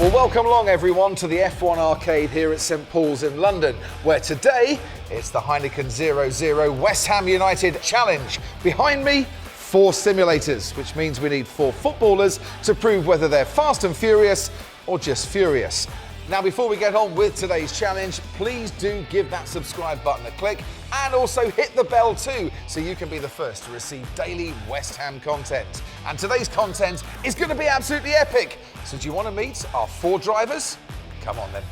Well, welcome along everyone to the F1 arcade here at St Paul's in London, where today it's the Heineken 0.0 West Ham United Challenge. Behind me, 4 simulators, which means we need 4 footballers to prove whether they're fast and furious or just furious. Now, before we get on with today's challenge, please do give that subscribe button a click and also hit the bell too, so you can be the first to receive daily West Ham content. And today's content is going to be absolutely epic. So do you want to meet our 4 drivers? Come on then.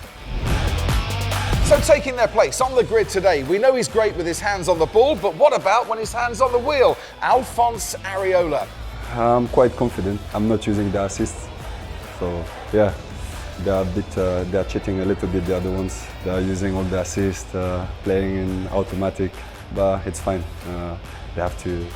So taking their place on the grid today, we know he's great with his hands on the ball, but what about when his hand's on the wheel? Alphonse Areola. I'm quite confident. I'm not using the assist, so yeah. They're cheating a little bit, the other ones. They're using all the assist, playing in automatic, but it's fine. They have to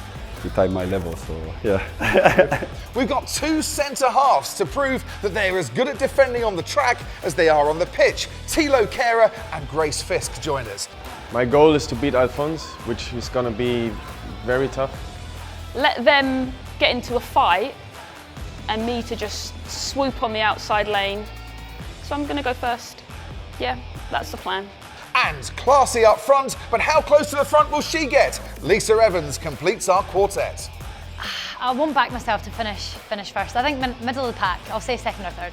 time my level, so yeah. We've got 2 centre halves to prove that they're as good at defending on the track as they are on the pitch. Thilo Kehrer and Grace Fisk join us. My goal is to beat Alphonse, which is going to be very tough. Let them get into a fight and me to just swoop on the outside lane. So I'm going to go first. Yeah, that's the plan. And classy up front, but how close to the front will she get? Lisa Evans completes our quartet. I won't back myself to finish first. I think middle of the pack. I'll say second or third.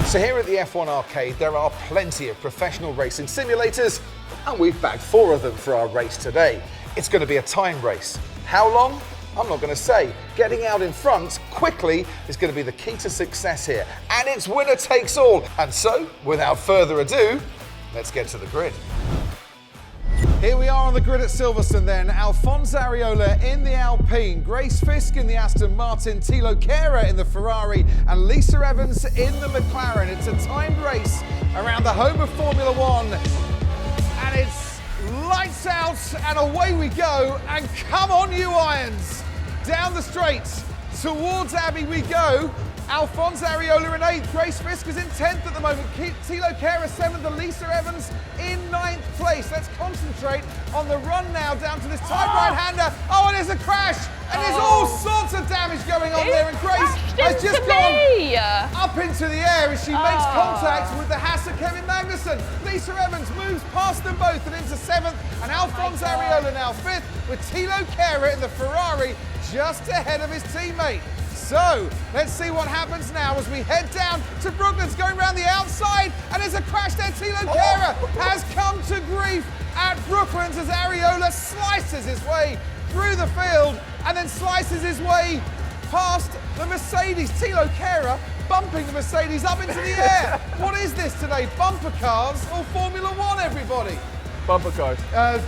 So here at the F1 arcade, there are plenty of professional racing simulators, and we've bagged 4 of them for our race today. It's going to be a time race. How long? I'm not going to say. Getting out in front quickly is going to be the key to success here. And it's winner takes all. And so, without further ado, let's get to the grid. Here we are on the grid at Silverstone then. Alphonse Areola in the Alpine, Grace Fisk in the Aston Martin, Thilo Kehrer in the Ferrari, and Lisa Evans in the McLaren. It's a timed race around the home of Formula One. And it's lights out and away we go, and come on you irons! Down the straights towards Abbey we go. Alphonse Areola in 8th, Grace Fisk is in 10th at the moment, Thilo Kehrer 7th, and Lisa Evans in 9th place. Let's concentrate on the run now down to this tight right-hander. Oh, and there's a crash, and there's all sorts of damage going on there, and Grace has just gone up into the air as she makes contact with the Hasser Kevin Magnussen. Lisa Evans moves past them both and into 7th, and Alphonse Areola now 5th, with Thilo Kehrer in the Ferrari just ahead of his teammate. So, let's see what happens now as we head down to Brooklands, going around the outside, and there's a crash there. Thilo Kehrer has come to grief at Brooklands as Areola slices his way through the field and then slices his way past the Mercedes. Thilo Kehrer bumping the Mercedes up into the air. What is this today? Bumper cars or Formula One, everybody? Bumper cars.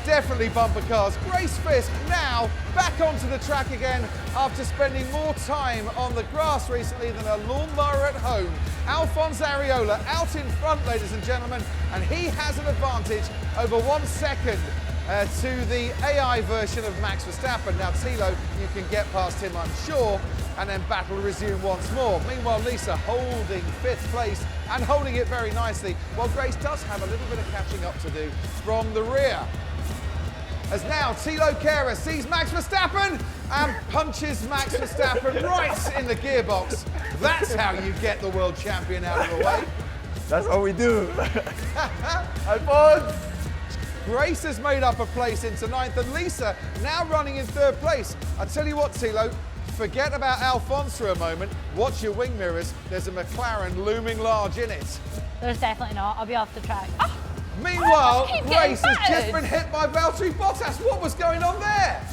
Definitely bumper cars. Grace Fisk now back onto the track again after spending more time on the grass recently than a lawnmower at home. Alphonse Areola out in front, ladies and gentlemen, and he has an advantage over 1 second to the AI version of Max Verstappen. Now, Thilo, you can get past him, I'm sure, and then battle resume once more. Meanwhile, Lisa holding 5th place and holding it very nicely, while Grace does have a little bit of catching up to do from the rear. As now Thilo Kehrer sees Max Verstappen and punches Max Verstappen right in the gearbox. That's how you get the world champion out of the way. That's what we do. Alphonse! Grace has made up a place into 9th, and Lisa now running in 3rd place. I tell you what, Thilo, forget about Alphonse for a moment. Watch your wing mirrors. There's a McLaren looming large in it. There's definitely not. I'll be off the track. Meanwhile, Grace has just been hit by Valtteri Bottas. What was going on there?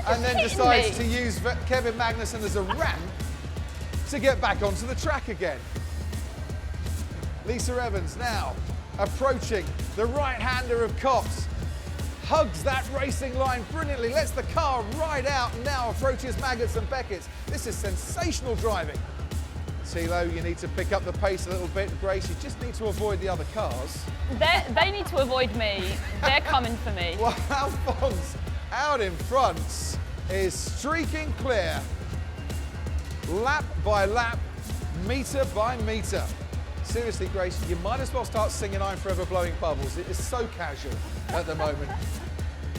And then decides to use Kevin Magnussen as a ramp to get back onto the track again. Lisa Evans now approaching the right-hander of Cox. Hugs that racing line brilliantly, lets the car ride out, and now approaches Maggots and Beckett. This is sensational driving. Thilo, you need to pick up the pace a little bit. Grace, you just need to avoid the other cars. They need to avoid me. They're coming for me. Well, Alphonse out in front is streaking clear. Lap by lap, metre by metre. Seriously, Grace, you might as well start singing I'm Forever Blowing Bubbles. It is so casual at the moment.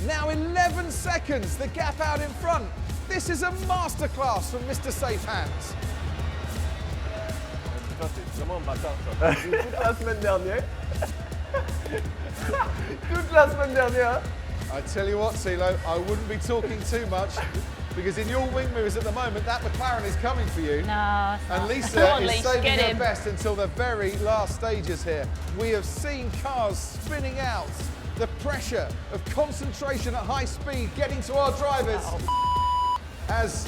Now 11 seconds, the gap out in front. This is a masterclass from Mr. Safe Hands. Toi, t'es vraiment un bâtard, toi. Toute la semaine dernière. Toute la semaine dernière. I tell you what, Thilo, I wouldn't be talking too much because in your wing mirrors at the moment, that McLaren is coming for you. No, it's And not. Lisa Come on, is Lisa, saving get her in. best until the very last stages here. We have seen cars spinning out. The pressure of concentration at high speed getting to our drivers. As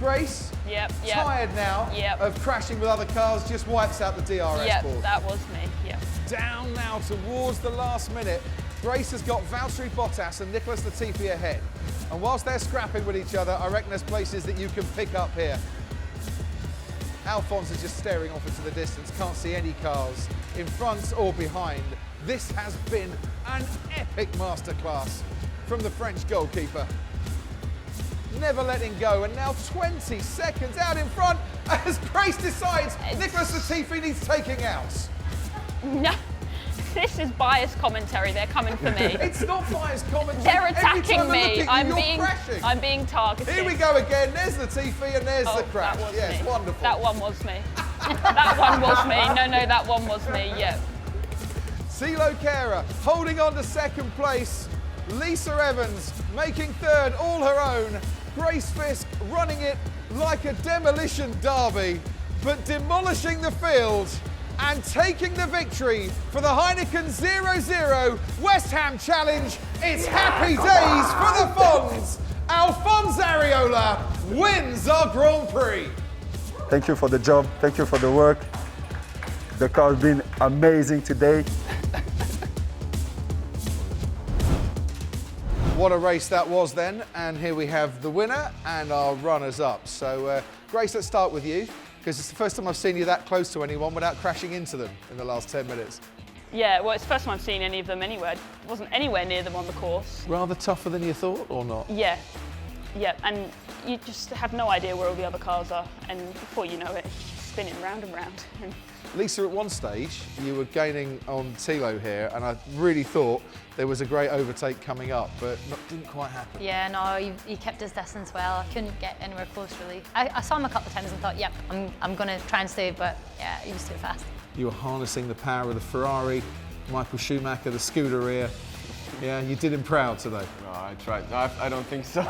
Grace, Yep. tired now Yep. of crashing with other cars, just wipes out the DRS Yep, board. that was me. Yep. Down now towards the last minute. Grace has got Valtteri Bottas and Nicholas Latifi ahead. And whilst they're scrapping with each other, I reckon there's places that you can pick up here. Alphonse is just staring off into the distance, can't see any cars in front or behind. This has been an epic masterclass from the French goalkeeper. Never letting go, and now 20 seconds out in front as Grace decides Nicholas Latifi needs taking out. No, this is biased commentary. They're coming for me. It's not biased commentary. They're Every time attacking I look me. at you, you're crashing. I'm being targeted. Here we go again. There's Latifi and there's Oh, the crash. that was Yes, me. wonderful. That one was me. That one was me. No, that one was me. Yep. Thilo Kehrer holding on to second place. Lisa Evans making third all her own. Grace Fisk running it like a demolition derby, but demolishing the field and taking the victory for the Heineken 0.0 West Ham Challenge. It's happy days for the Fonz. Alphonse Areola wins our Grand Prix. Thank you for the job. Thank you for the work. The car has been amazing today. What a race that was then, and here we have the winner and our runners-up. So, Grace, let's start with you, because it's the first time I've seen you that close to anyone without crashing into them in the last 10 minutes. Yeah, well, it's the first time I've seen any of them anywhere. I wasn't anywhere near them on the course. Rather tougher than you thought, or not? Yeah, and you just have no idea where all the other cars are, and before you know it, it's just spinning round and round. Lisa, at one stage, you were gaining on Thilo here, and I really thought there was a great overtake coming up, but didn't quite happen. Yeah, no, he kept his distance well. I couldn't get anywhere close, really. I saw him a couple of times and thought, yep, I'm going to try and save, but yeah, he was too fast. You were harnessing the power of the Ferrari, Michael Schumacher, the Scuderia. Yeah, you did him proud today. No, I tried. No, I don't think so.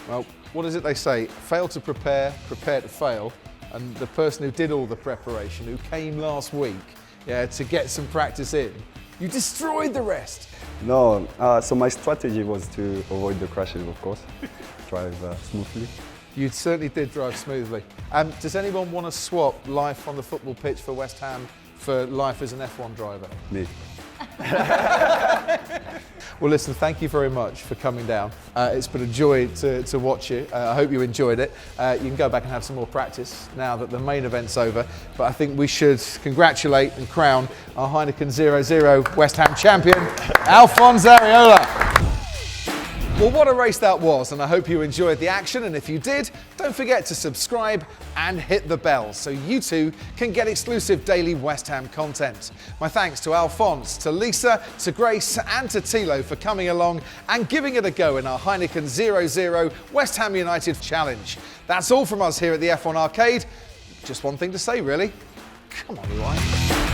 Well, what is it they say? Fail to prepare, prepare to fail. And the person who did all the preparation, who came last week, to get some practice in, you destroyed the rest. No, so my strategy was to avoid the crashes, of course. Drive smoothly. You certainly did drive smoothly. Does anyone want to swap life on the football pitch for West Ham for life as an F1 driver? Me. Well, listen, thank you very much for coming down. It's been a joy to watch you. I hope you enjoyed it. You can go back and have some more practice now that the main event's over. But I think we should congratulate and crown our Heineken 0.0 West Ham champion, Alphonse Areola. Well, what a race that was, and I hope you enjoyed the action, and if you did, don't forget to subscribe and hit the bell so you too can get exclusive daily West Ham content. My thanks to Alphonse, to Lisa, to Grace and to Thilo for coming along and giving it a go in our Heineken 0.0 West Ham United Challenge. That's all from us here at the F1 Arcade. Just one thing to say really, come on, Eli.